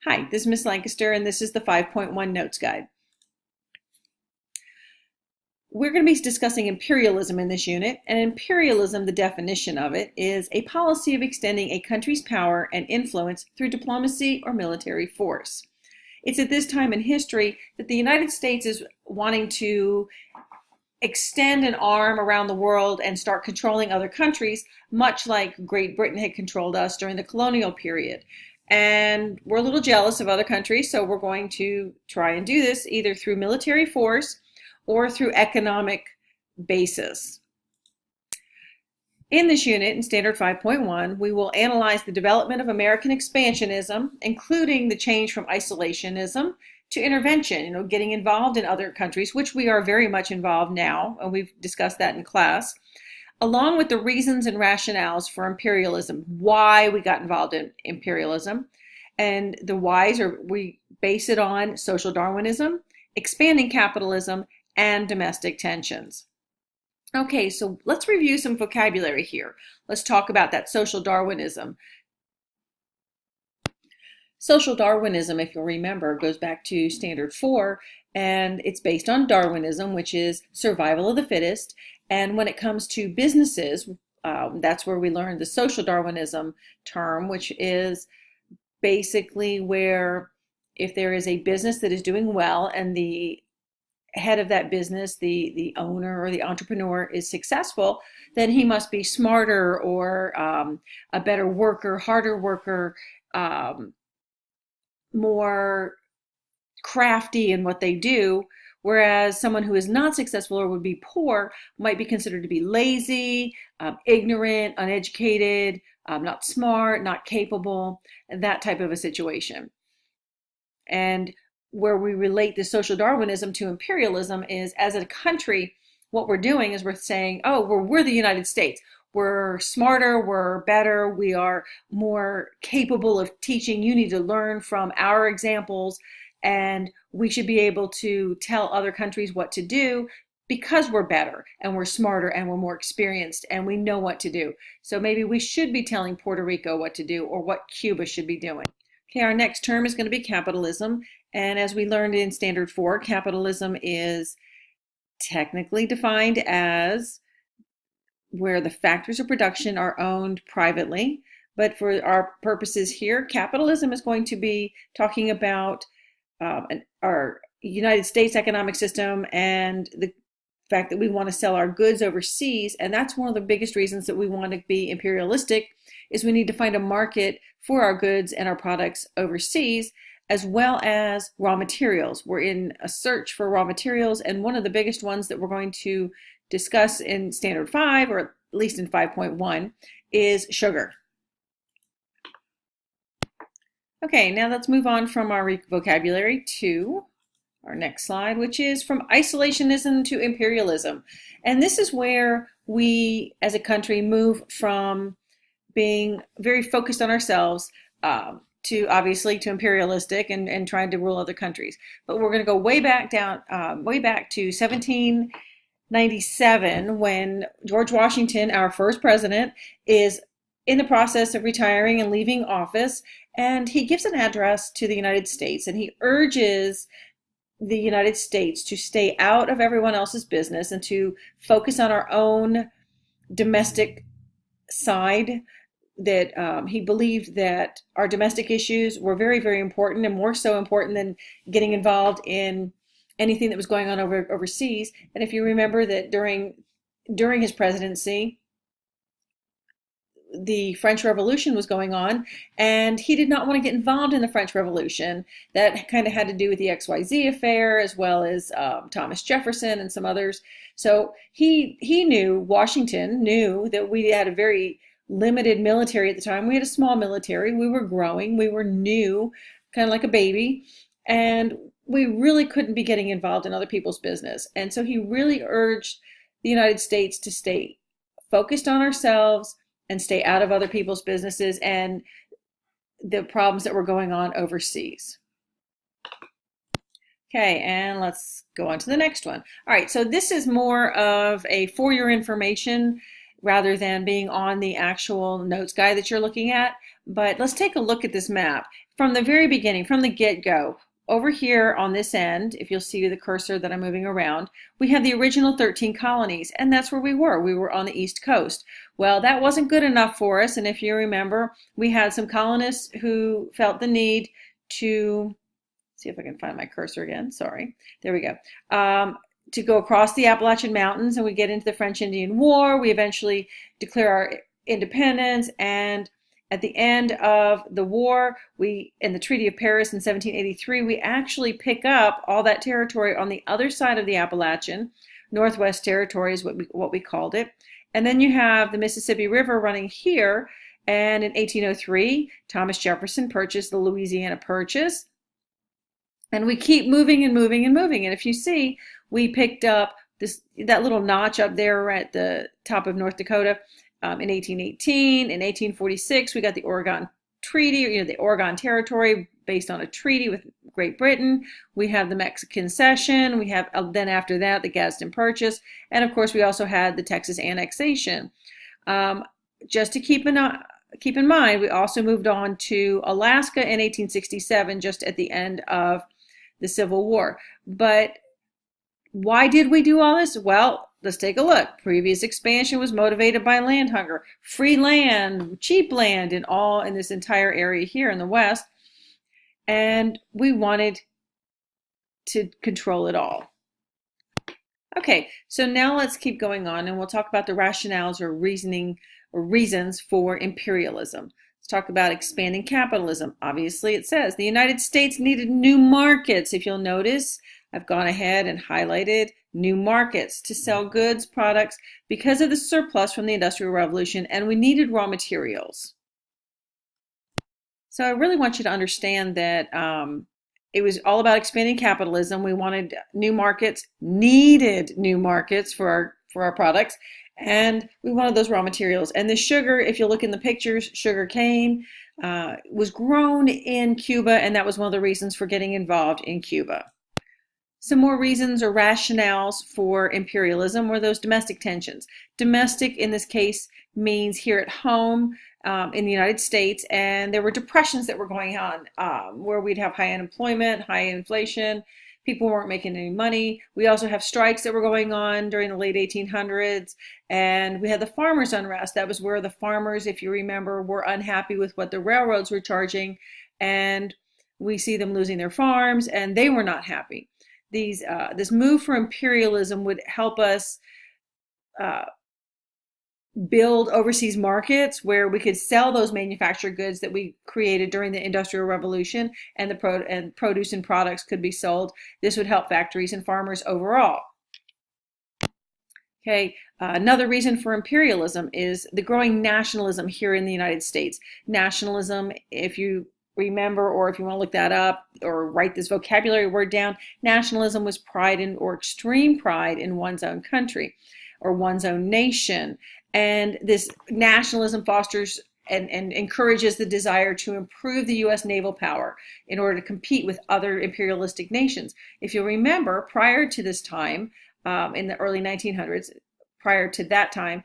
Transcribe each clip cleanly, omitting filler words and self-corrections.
Hi, this is Miss Lancaster, and this is the 5.1 Notes Guide. We're going to be discussing imperialism in this unit, and imperialism, the definition of it, is a policy of extending a country's power and influence through diplomacy or military force. It's at this time in history that the United States is wanting to extend an arm around the world and start controlling other countries, much like Great Britain had controlled us during the colonial period. And we're a little jealous of other countries, so we're going to try and do this either through military force or through economic basis. In this unit, in Standard 5.1, we will analyze the development of American expansionism, including the change from isolationism to intervention, getting involved in other countries, which we are very much involved now, and we've discussed that in class, along with the reasons and rationales for imperialism, why we got involved in imperialism. And the whys are, we base it on social Darwinism, expanding capitalism, and domestic tensions. Okay, so let's review some vocabulary here. Let's talk about that social Darwinism. Social Darwinism, if you'll remember, goes back to Standard 4, and it's based on Darwinism, which is survival of the fittest. And when it comes to businesses, that's where we learned the social Darwinism term, which is basically where if there is a business that is doing well and the head of that business, the owner or the entrepreneur is successful, then he must be smarter or a better worker, harder worker, more crafty in what they do. Whereas someone who is not successful or would be poor might be considered to be lazy, ignorant, uneducated, not smart, not capable, that type of a situation. And where we relate the social Darwinism to imperialism is, as a country, what we're doing is we're saying, oh, we're the United States. We're smarter, we're better, we are more capable of teaching. You need to learn from our examples, and we should be able to tell other countries what to do because we're better and we're smarter and we're more experienced and we know what to do. So maybe we should be telling Puerto Rico what to do or what Cuba should be doing. Okay, our next term is going to be capitalism. And as we learned in Standard 4, capitalism is technically defined as where the factors of production are owned privately. But for our purposes here, capitalism is going to be talking about our United States economic system and the fact that we want to sell our goods overseas. And that's one of the biggest reasons that we want to be imperialistic, is we need to find a market for our goods and our products overseas, as well as raw materials. We're in a search for raw materials, and one of the biggest ones that we're going to discuss in Standard 5, or at least in 5.1, is sugar. Okay, now let's move on from our vocabulary to our next slide, which is from isolationism to imperialism. And this is where we, as a country, move from being very focused on ourselves to obviously to imperialistic and trying to rule other countries. But we're going to go way back down, way back to 1797, when George Washington, our first president, is in the process of retiring and leaving office, and he gives an address to the United States, and he urges the United States to stay out of everyone else's business and to focus on our own domestic side. That he believed that our domestic issues were very, very important, and more so important than getting involved in anything that was going on overseas. And if you remember that during his presidency, the French Revolution was going on, and he did not want to get involved in the French Revolution. That kind of had to do with the XYZ affair, as well as Thomas Jefferson and some others. So Washington knew that we had a very limited military at the time. We had a small military. We were growing. We were new, kind of like a baby. And we really couldn't be getting involved in other people's business. And so he really urged the United States to stay focused on ourselves and stay out of other people's businesses and the problems that were going on overseas. Okay, and let's go on to the next one. All right, so this is more of a for your information rather than being on the actual notes guide that you're looking at. But let's take a look at this map. From the very beginning, from the get-go, over here on this end, if you'll see the cursor that I'm moving around, we have the original 13 colonies, and that's where we were. We were on the East Coast. Well, that wasn't good enough for us, and if you remember, we had some colonists who felt the need to, see if I can find my cursor again, sorry, there we go, to go across the Appalachian Mountains, and we get into the French-Indian War. We eventually declare our independence, and at the end of the war, in the Treaty of Paris in 1783, we actually pick up all that territory on the other side of the Appalachian. Northwest Territory is what we called it. And then you have the Mississippi River running here, and in 1803, Thomas Jefferson purchased the Louisiana Purchase. And we keep moving and moving and moving. And if you see, we picked up that little notch up there at the top of North Dakota in 1818. In 1846, we got the Oregon Treaty, the Oregon Territory based on a treaty with Great Britain. We have the Mexican Cession. We have then after that the Gadsden Purchase, and of course we also had the Texas annexation. Just to keep in mind, we also moved on to Alaska in 1867, just at the end of the Civil War. But why did we do all this? Well, let's take a look. Previous expansion was motivated by land hunger, free land, cheap land in this entire area here in the West, and we wanted to control it all. Okay, so now let's keep going on, and we'll talk about the rationales or reasoning or reasons for imperialism. Let's talk about expanding capitalism. Obviously, it says the United States needed new markets. If you'll notice, I've gone ahead and highlighted new markets to sell goods, products, because of the surplus from the Industrial Revolution, and we needed raw materials. So I really want you to understand that it was all about expanding capitalism. We wanted new markets, needed new markets for our products, and we wanted those raw materials. And the sugar, if you look in the pictures, sugar cane was grown in Cuba, and that was one of the reasons for getting involved in Cuba. Some more reasons or rationales for imperialism were those domestic tensions. Domestic in this case means here at home in the United States, and there were depressions that were going on where we'd have high unemployment, high inflation, people weren't making any money. We also have strikes that were going on during the late 1800s, and we had the farmers' unrest. That was where the farmers, if you remember, were unhappy with what the railroads were charging, and we see them losing their farms, and they were not happy. This move for imperialism would help us build overseas markets where we could sell those manufactured goods that we created during the Industrial Revolution, and the produce and products could be sold. This would help factories and farmers overall. Okay, another reason for imperialism is the growing nationalism here in the United States. Nationalism, if you remember, or if you want to look that up or write this vocabulary word down, nationalism was pride in, or extreme pride in, one's own country or one's own nation. And this nationalism fosters and encourages the desire to improve the U.S. naval power in order to compete with other imperialistic nations. If you'll remember, prior to this time, in the early 1900s, prior to that time,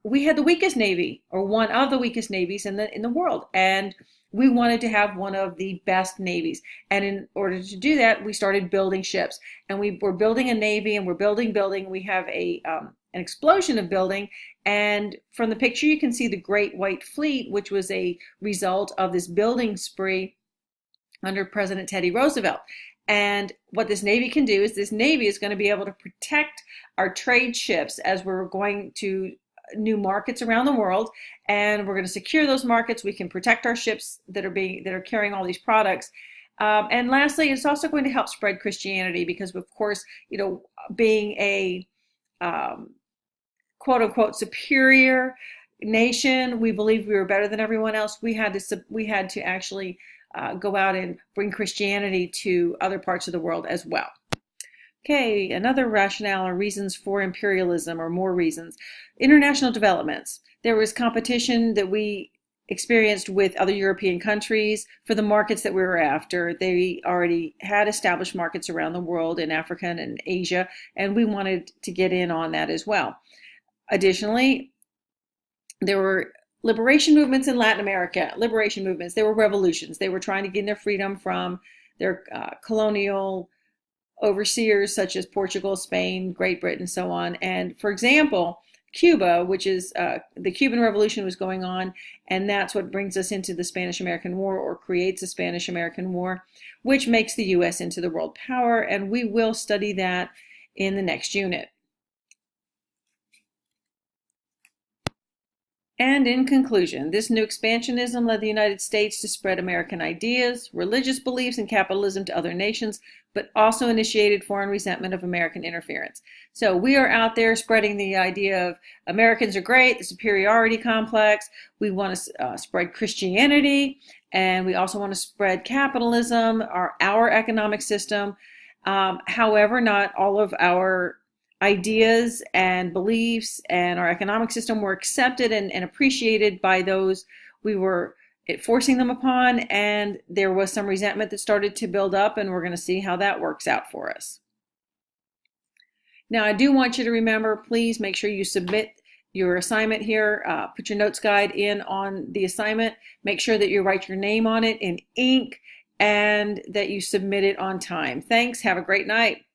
we had the weakest navy, or one of the weakest navies in the world, and we wanted to have one of the best navies. And in order to do that, we started building ships, and we were building a navy, and we're building. We have an explosion of building, and from the picture you can see the Great White Fleet, which was a result of this building spree under President Teddy Roosevelt. And what this navy can do is this navy is going to be able to protect our trade ships as we're going to new markets around the world, and we're going to secure those markets. We can protect our ships that are carrying all these products. And lastly, it's also going to help spread Christianity, because of course, being a quote unquote superior nation, we believed we were better than everyone else. We had to actually go out and bring Christianity to other parts of the world as well. Okay, another rationale or reasons for imperialism, or more reasons. International developments. There was competition that we experienced with other European countries for the markets that we were after. They already had established markets around the world in Africa and in Asia, and we wanted to get in on that as well. Additionally, there were liberation movements in Latin America, liberation movements, they were revolutions. They were trying to gain their freedom from their colonial overseers such as Portugal, Spain, Great Britain, so on. And for example, Cuba, which is the Cuban Revolution was going on, and that's what brings us into the Spanish-American War, or creates the Spanish-American War, which makes the U.S. into the world power, and we will study that in the next unit. And in conclusion, this new expansionism led the United States to spread American ideas, religious beliefs, and capitalism to other nations, but also initiated foreign resentment of American interference. So we are out there spreading the idea of Americans are great, the superiority complex. We want to spread Christianity, and we also want to spread capitalism, our economic system. However, not all of our ideas and beliefs and our economic system were accepted and appreciated by those we were forcing them upon, and there was some resentment that started to build up, and we're going to see how that works out for us. Now, I do want you to remember, please make sure you submit your assignment here. Put your notes guide in on the assignment. Make sure that you write your name on it in ink and that you submit it on time. Thanks. Have a great night.